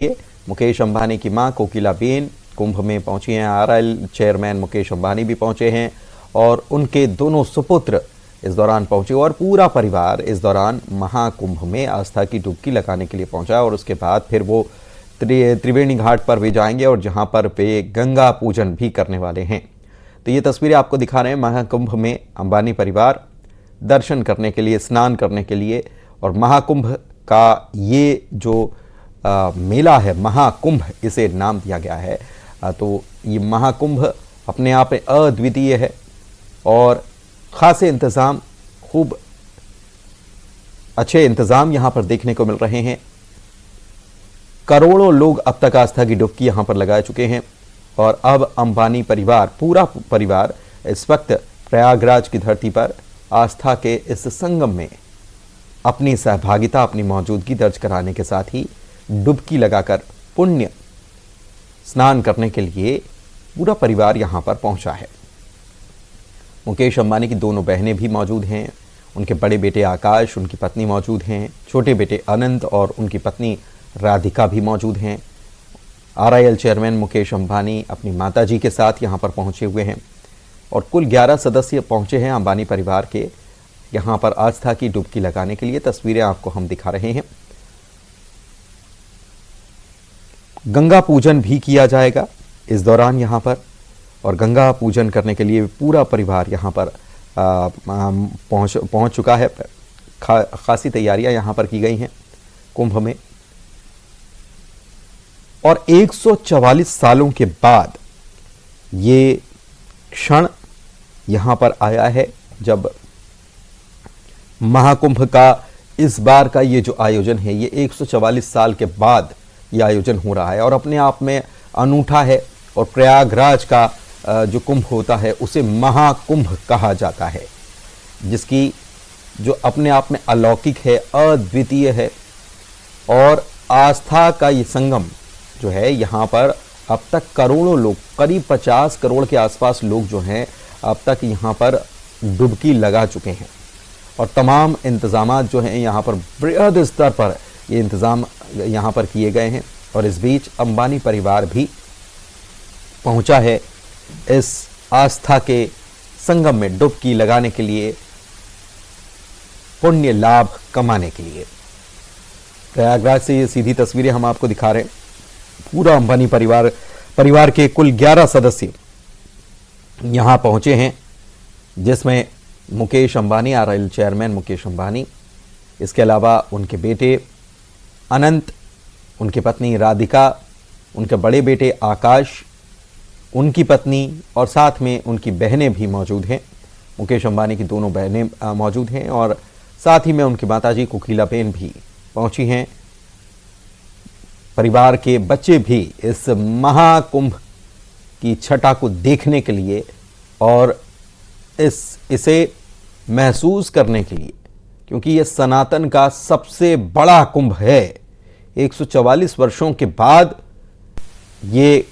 मुकेश अंबानी की मां कोकिलाबेन कुंभ में पहुंची हैं। आरआईएल चेयरमैन मुकेश अंबानी भी पहुंचे हैं और उनके दोनों सुपुत्र इस दौरान पहुंचे और पूरा परिवार इस दौरान महाकुंभ में आस्था की डुबकी लगाने के लिए पहुंचा और उसके बाद फिर वो त्रिवेणी घाट पर भी जाएंगे और जहां पर वे गंगा पूजन भी करने वाले हैं। तो ये तस्वीरें आपको दिखा रहे हैं महाकुंभ में अंबानी परिवार दर्शन करने के लिए, स्नान करने के लिए। और महाकुंभ का ये जो मेला है, महाकुंभ इसे नाम दिया गया है। तो ये महाकुंभ अपने आप में अद्वितीय है और खासे इंतज़ाम, खूब अच्छे इंतज़ाम यहाँ पर देखने को मिल रहे हैं। करोड़ों लोग अब तक आस्था की डुबकी यहाँ पर लगा चुके हैं और अब अंबानी परिवार, पूरा परिवार इस वक्त प्रयागराज की धरती पर आस्था के इस संगम में अपनी सहभागिता, अपनी मौजूदगी दर्ज कराने के साथ ही डुबकी लगाकर पुण्य स्नान करने के लिए पूरा परिवार यहाँ पर पहुँचा है। मुकेश अंबानी की दोनों बहनें भी मौजूद हैं, उनके बड़े बेटे आकाश, उनकी पत्नी मौजूद हैं, छोटे बेटे अनंत और उनकी पत्नी राधिका भी मौजूद हैं। आरआईएल चेयरमैन मुकेश अंबानी अपनी माताजी के साथ यहाँ पर पहुँचे हुए हैं और कुल 11 सदस्य पहुँचे हैं अंबानी परिवार के यहाँ पर आस्था की डुबकी लगाने के लिए। तस्वीरें आपको हम दिखा रहे हैं। गंगा पूजन भी किया जाएगा इस दौरान यहाँ पर और गंगा पूजन करने के लिए पूरा परिवार यहाँ पर पहुँच चुका है। खासी तैयारियां यहाँ पर की गई हैं कुंभ में और 144 सालों के बाद ये क्षण यहाँ पर आया है जब महाकुंभ का इस बार का ये जो आयोजन है, ये 144 साल के बाद ये आयोजन हो रहा है और अपने आप में अनूठा है। और प्रयागराज का जो कुंभ होता है उसे महाकुंभ कहा जाता है, जिसकी जो अपने आप में अलौकिक है, अद्वितीय है। और आस्था का ये संगम जो है, यहाँ पर अब तक करोड़ों लोग, करीब 50 करोड़ के आसपास लोग जो हैं अब तक यहाँ पर डुबकी लगा चुके हैं और तमाम इंतज़ामात जो हैं यहाँ पर बृहद स्तर पर ये इंतज़ाम यहाँ पर किए गए हैं। और इस बीच अंबानी परिवार भी पहुँचा है इस आस्था के संगम में डुबकी लगाने के लिए, पुण्य लाभ कमाने के लिए। प्रयागराज से ये सीधी तस्वीरें हम आपको दिखा रहे हैं। पूरा अंबानी परिवार के कुल 11 सदस्य यहाँ पहुँचे हैं, जिसमें मुकेश अंबानी, आरआईएल चेयरमैन मुकेश अंबानी, इसके अलावा उनके बेटे अनंत, उनकी पत्नी राधिका, उनके बड़े बेटे आकाश, उनकी पत्नी और साथ में उनकी बहनें भी मौजूद हैं। मुकेश अंबानी की दोनों बहनें मौजूद हैं और साथ ही में उनकी माताजी कोकिलाबेन भी पहुंची हैं। परिवार के बच्चे भी इस महाकुंभ की छटा को देखने के लिए और इसे महसूस करने के लिए, क्योंकि यह सनातन का सबसे बड़ा कुंभ है। 144 वर्षों के बाद ये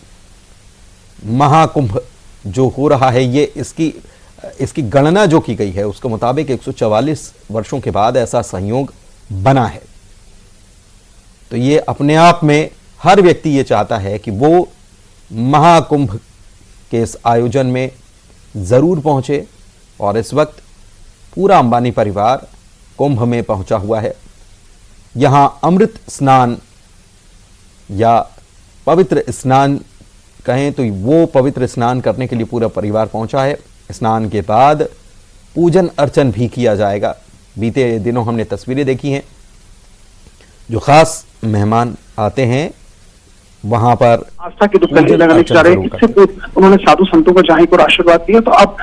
महाकुंभ जो हो रहा है, ये इसकी गणना जो की गई है उसके मुताबिक 144 वर्षों के बाद ऐसा संयोग बना है। तो ये अपने आप में हर व्यक्ति ये चाहता है कि वो महाकुंभ के इस आयोजन में ज़रूर पहुंचे और इस वक्त पूरा अंबानी परिवार कुंभ में पहुंचा हुआ है। यहां अमृत स्नान या पवित्र स्नान कहें तो वो पवित्र स्नान करने के लिए पूरा परिवार पहुंचा है। स्नान के बाद पूजन अर्चन भी किया जाएगा। बीते दिनों हमने तस्वीरें देखी हैं, जो खास मेहमान आते हैं वहां पर आस्था की डुबकी लगाने जा रहे हैं। इससे उन्होंने साधु संतों को जहाँ पर आशीर्वाद दिया। तो अब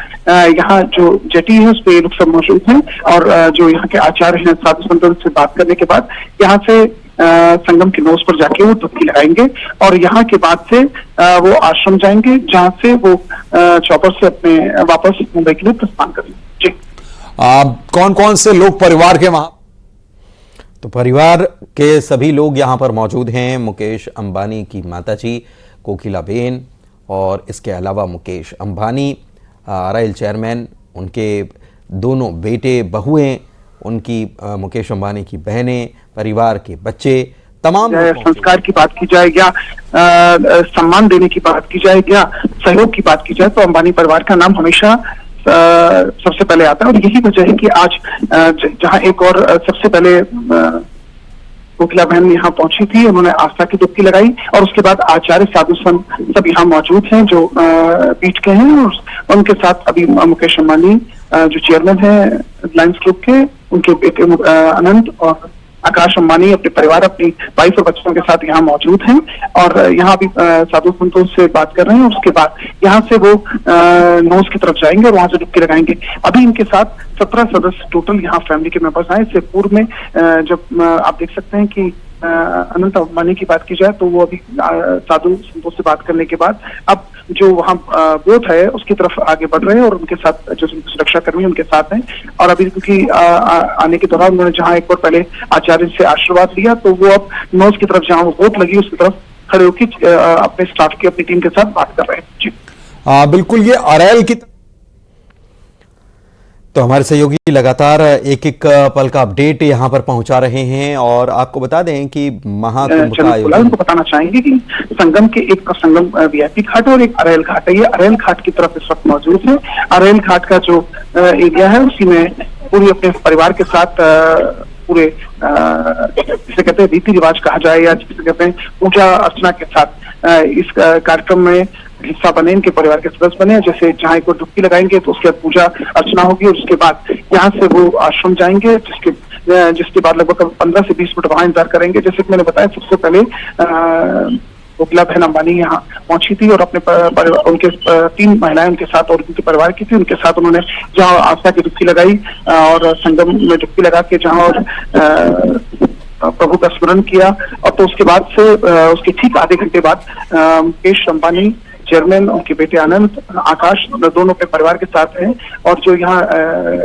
यहाँ जो जेटी है उस पर लोग सब मौजूद हैं और जो यहाँ के आचार्य हैं, साधु संतों से बात करने के बाद यहाँ से संगम के नोस पर जाके वो डुबकी लगाएंगे और यहाँ के बाद से वो आश्रम जाएंगे, जहाँ से वो चौपर से अपने वापस मुंबई के लिए प्रस्थान करेंगे। जी, कौन कौन से लोग परिवार के वहां? तो परिवार के सभी लोग यहाँ पर मौजूद हैं। मुकेश अंबानी की माताजी कोकिलाबेन और इसके अलावा मुकेश अंबानी, आरआईएल चेयरमैन, उनके दोनों बेटे, बहुएं, उनकी मुकेश अंबानी की बहनें, परिवार के बच्चे, तमाम संस्कार की बात की जाए या सम्मान देने की बात की जाए या सहयोग की बात की जाए तो अंबानी परिवार का नाम हमेशा सबसे पहले आता है। और यही वजह है कि आज जहां एक और सबसे पहले कोकिला बहन यहाँ पहुंची थी, उन्होंने आस्था की डुबकी लगाई और उसके बाद आचार्य साधु संत सब यहाँ मौजूद हैं जो पीठ के हैं। और उनके साथ अभी मुकेश अंबानी जो चेयरमैन है रिलायंस ग्रुप के, उनके बेटे अनंत और आकाश अंबानी अपने परिवार, अपनी वाइफ और बच्चों के साथ यहाँ मौजूद हैं और यहाँ भी साधु संतों से बात कर रहे हैं। उसके बाद यहाँ से वो नोज की तरफ जाएंगे और वहां से डुबकी लगाएंगे। अभी इनके साथ 17 सदस्य टोटल यहाँ फैमिली के मेंबर्स आए। इससे पूर्व में जब आप देख सकते हैं कि अनंत अंबानी की बात की जाए तो वो अभी साधु संतों से बात करने के बाद अब जो वहाँ बोट है उसकी तरफ आगे बढ़ रहे हैं और उनके साथ जो सुरक्षा कर्मी उनके साथ हैं। और अभी क्योंकि आने के दौरान उन्होंने जहाँ एक बार पहले आचार्य से आशीर्वाद लिया तो वो अब नोज की तरफ जहाँ वो बोट लगी उसकी तरफ खड़े होकर अपने स्टाफ की, अपनी टीम के साथ बात कर रहे हैं। जी बिल्कुल, ये अरैल की तो हमारे सहयोगी लगातार एक एक पल का अपडेट यहाँ पर पहुंचा रहे हैं और आपको बता दें कि महाकुंभ का आयोजन उनको बताना चाहेंगे कि संगम के एक संगम वीआईपी घाट और एक अरैल घाट है। ये अरैल घाट की तरफ इस वक्त मौजूद है। अरैल घाट का जो एरिया है उसी में पूरी अपने परिवार के साथ पूरे जिसे कहते हैं रीति रिवाज कहा जाए या जिसे कहते हैं पूजा अर्चना के साथ इस कार्यक्रम में हिस्सा बने, इनके परिवार के सदस्य बने। जैसे जहाँ को डुबकी लगाएंगे तो उसके बाद पूजा अर्चना होगी और उसके बाद यहाँ से वो आश्रम जाएंगे जिसके बाद लगभग 15 से 20 मिनट वहां इंतजार करेंगे। जैसे कि मैंने बताया सबसे पहले कोकिला बहन अंबानी यहाँ पहुंची थी और अपने उनके 3 महिलाएं उनके साथ और उनके परिवार की थी। उनके साथ उन्होंने जहाँ आस्था की डुबकी लगाई और संगम में डुबकी लगा के जहाँ प्रभु का स्मरण किया और तो उसके बाद से उसके ठीक आधे घंटे बाद मुकेश अंबानी चेयरमैन, उनके बेटे आनंद, आकाश दोनों अपने परिवार के साथ हैं। और जो यहाँ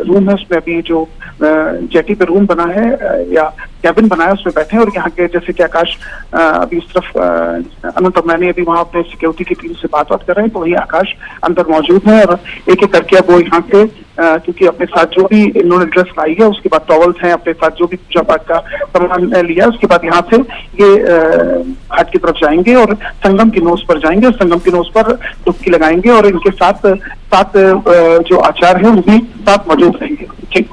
रूम है उसमें अभी जो जेटी पे रूम बना है या कैबिन बना है उसमें बैठे हैं। और यहाँ के जैसे कि आकाश अभी इस तरफ अनंत अंबानी अभी वहाँ अपने सिक्योरिटी की टीम से बात कर रहे हैं तो वही आकाश अंदर मौजूद है और एक एक करके अब वो यहाँ से क्योंकि अपने साथ जो भी इन्होंने ड्रेस लाई है उसके बाद टॉवल्स हैं, अपने साथ जो भी पूजा पाठ का सामान लिया उसके बाद यहाँ से ये घाट की तरफ जाएंगे और संगम की नोज पर जाएंगे और संगम की नोज पर डुबकी लगाएंगे और इनके साथ जो आचार्य है वो भी साथ मौजूद रहेंगे। ठीक,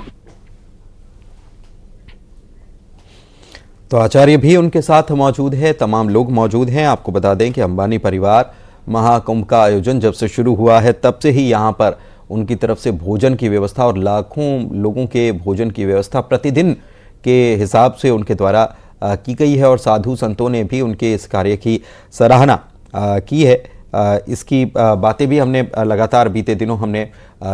तो आचार्य भी उनके साथ मौजूद है, तमाम लोग मौजूद हैं। आपको बता दें कि अंबानी परिवार महाकुंभ का आयोजन जब से शुरू हुआ है तब से ही यहाँ पर उनकी तरफ से भोजन की व्यवस्था और लाखों लोगों के भोजन की व्यवस्था प्रतिदिन के हिसाब से उनके द्वारा की गई है और साधु संतों ने भी उनके इस कार्य की सराहना की है। इसकी बातें भी हमने लगातार बीते दिनों हमने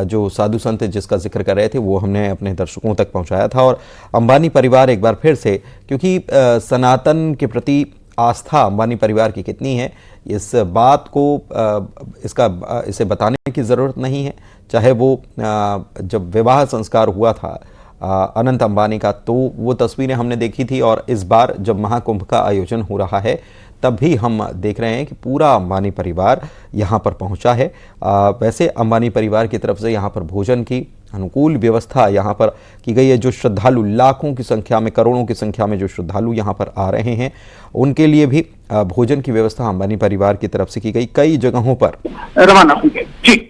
जो साधु संत जिसका जिक्र कर रहे थे वो हमने अपने दर्शकों तक पहुंचाया था। और अंबानी परिवार एक बार फिर से, क्योंकि सनातन के प्रति आस्था अंबानी परिवार की कितनी है इस बात को इसे बताने की ज़रूरत नहीं है। चाहे वो जब विवाह संस्कार हुआ था अनंत अंबानी का तो वो तस्वीरें हमने देखी थी और इस बार जब महाकुंभ का आयोजन हो रहा है तब भी हम देख रहे हैं कि पूरा अंबानी परिवार यहाँ पर पहुँचा है। वैसे अंबानी परिवार की तरफ से यहाँ पर भोजन की अनुकूल व्यवस्था यहाँ पर की गई है। जो श्रद्धालु लाखों की संख्या में, करोड़ों की संख्या में जो श्रद्धालु यहाँ पर आ रहे हैं उनके लिए भी भोजन की व्यवस्था अंबानी परिवार की तरफ से की गई। कई जगहों पर रवाना होंगे। जी,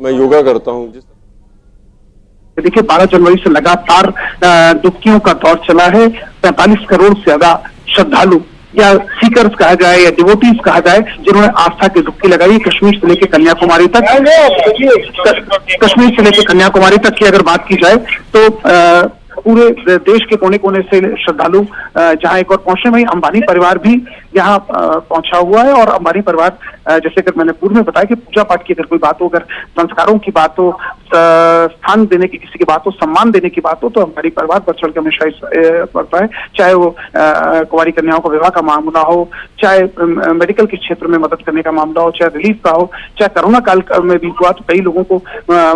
मैं योगा करता हूँ। देखिए 12 जनवरी से लगातार डुबकियों का दौर चला है। 45 करोड़ से ज्यादा श्रद्धालु या सीकर्स कहा जाए या डिवोटीज कहा जाए जिन्होंने आस्था की डुबकी लगाई कश्मीर से लेकर कन्याकुमारी तक। कश्मीर से लेकर कन्याकुमारी तक की अगर बात की जाए तो पूरे देश के कोने कोने से श्रद्धालु जहां एक और पहुंचे, वहीं अंबानी परिवार भी यहाँ पहुंचा हुआ है। और अंबानी परिवार जैसे कि मैंने पूर्व में बताया कि पूजा पाठ की अगर कोई बात हो, अगर संस्कारों की बात हो, स्थान देने की किसी की बात हो, सम्मान देने की बात हो तो अंबानी परिवार बढ़ चढ़ के हमेशा पड़ता है। चाहे वो कुंवारी कन्याओं का विवाह का मामला हो, चाहे मेडिकल के क्षेत्र में मदद करने का मामला हो, चाहे रिलीफ का हो, चाहे कोरोना काल में भी हुआ तो कई लोगों को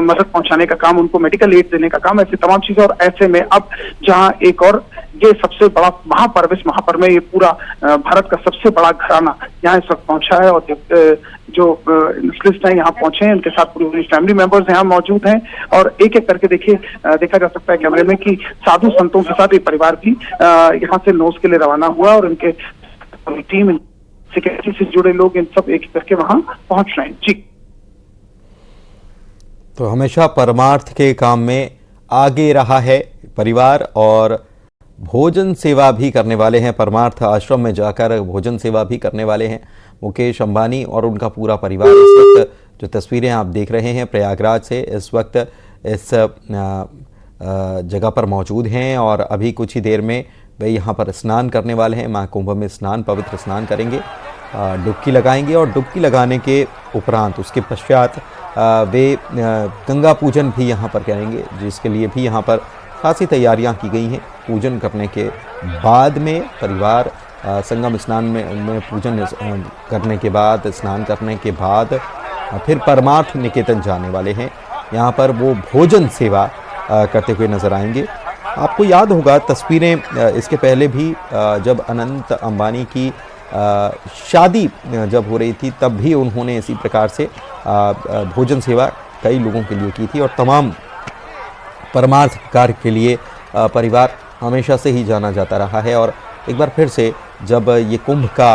मदद पहुंचाने का काम, उनको मेडिकल एड देने का काम, ऐसी तमाम चीजें। और ऐसे में अब जहां एक और ये सबसे बड़ा महापर्व, इस महापर्व में ये पूरा भारत का सबसे बड़ा घराना यहाँ इस वक्त पहुंचा है, और जो नेशनलिस्ट हैं यहाँ पहुंचे हैं, उनके साथ पूरी फैमिली मेंबर्स यहाँ मौजूद हैं। और एक एक करके देखा जा सकता है कैमरे में कि साधु संतों के साथ एक परिवार भी यहाँ से नोस के लिए रवाना हुआ, और उनके टीम, सिक्योरिटी से जुड़े लोग, इन सब एक करके वहां पहुंच रहे हैं। जी, तो हमेशा परमार्थ के काम में आगे रहा है परिवार, और भोजन सेवा भी करने वाले हैं। परमार्थ आश्रम में जाकर भोजन सेवा भी करने वाले हैं मुकेश अंबानी और उनका पूरा परिवार। इस वक्त जो तस्वीरें आप देख रहे हैं प्रयागराज से, इस वक्त इस जगह पर मौजूद हैं, और अभी कुछ ही देर में वे यहाँ पर स्नान करने वाले हैं। महाकुंभ में स्नान, पवित्र स्नान करेंगे, डुबकी लगाएंगे, और डुबकी लगाने के उपरांत उसके पश्चात वे गंगा पूजन भी यहाँ पर करेंगे, जिसके लिए भी यहाँ पर खासी तैयारियां की गई हैं। पूजन करने के बाद में परिवार संगम स्नान में पूजन करने के बाद, स्नान करने के बाद फिर परमार्थ निकेतन जाने वाले हैं। यहाँ पर वो भोजन सेवा करते हुए नजर आएंगे। आपको याद होगा तस्वीरें इसके पहले भी जब अनंत अंबानी की शादी जब हो रही थी, तब भी उन्होंने इसी प्रकार से भोजन सेवा कई लोगों के लिए की थी, और तमाम परमार्थ कार्य के लिए परिवार हमेशा से ही जाना जाता रहा है। और एक बार फिर से जब ये कुंभ का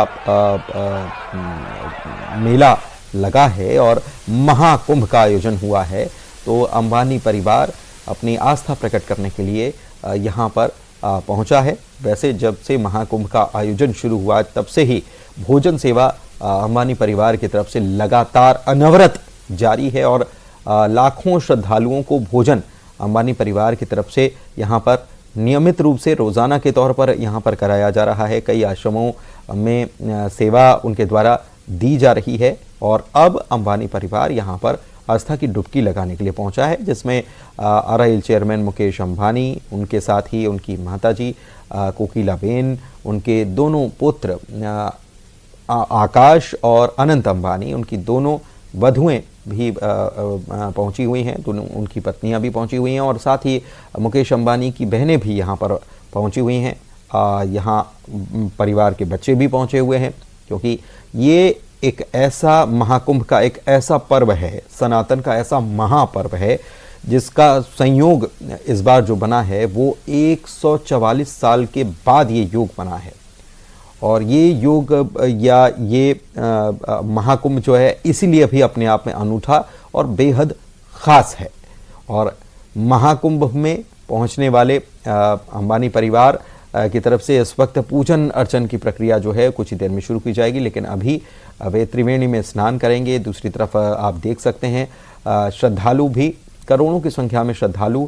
मेला लगा है और महाकुंभ का आयोजन हुआ है, तो अंबानी परिवार अपनी आस्था प्रकट करने के लिए यहाँ पर पहुँचा है। वैसे जब से महाकुंभ का आयोजन शुरू हुआ, तब से ही भोजन सेवा अंबानी परिवार की तरफ से लगातार अनवरत जारी है, और लाखों श्रद्धालुओं को भोजन अंबानी परिवार की तरफ से यहाँ पर नियमित रूप से रोज़ाना के तौर पर यहाँ पर कराया जा रहा है। कई आश्रमों में सेवा उनके द्वारा दी जा रही है, और अब अंबानी परिवार यहाँ पर आस्था की डुबकी लगाने के लिए पहुंचा है, जिसमें आरआईएल चेयरमैन मुकेश अंबानी, उनके साथ ही उनकी माताजी कोकिलाबेन, उनके दोनों पुत्र आकाश और अनंत अंबानी, उनकी दोनों वधुएं भी पहुंची हुई हैं, दोनों उनकी पत्नियां भी पहुंची हुई हैं, और साथ ही मुकेश अंबानी की बहनें भी यहां पर पहुंची हुई हैं। यहां परिवार के बच्चे भी पहुंचे हुए हैं, क्योंकि ये एक ऐसा महाकुंभ का एक ऐसा पर्व है, सनातन का ऐसा महापर्व है, जिसका संयोग इस बार जो बना है वो 144 साल के बाद ये योग बना है। और ये योग या ये महाकुंभ जो है इसीलिए भी अपने आप में अनूठा और बेहद ख़ास है। और महाकुंभ में पहुंचने वाले अंबानी परिवार की तरफ से इस वक्त पूजन अर्चन की प्रक्रिया जो है कुछ ही देर में शुरू की जाएगी, लेकिन अभी वे त्रिवेणी में स्नान करेंगे। दूसरी तरफ आप देख सकते हैं श्रद्धालु भी, करोड़ों की संख्या में श्रद्धालु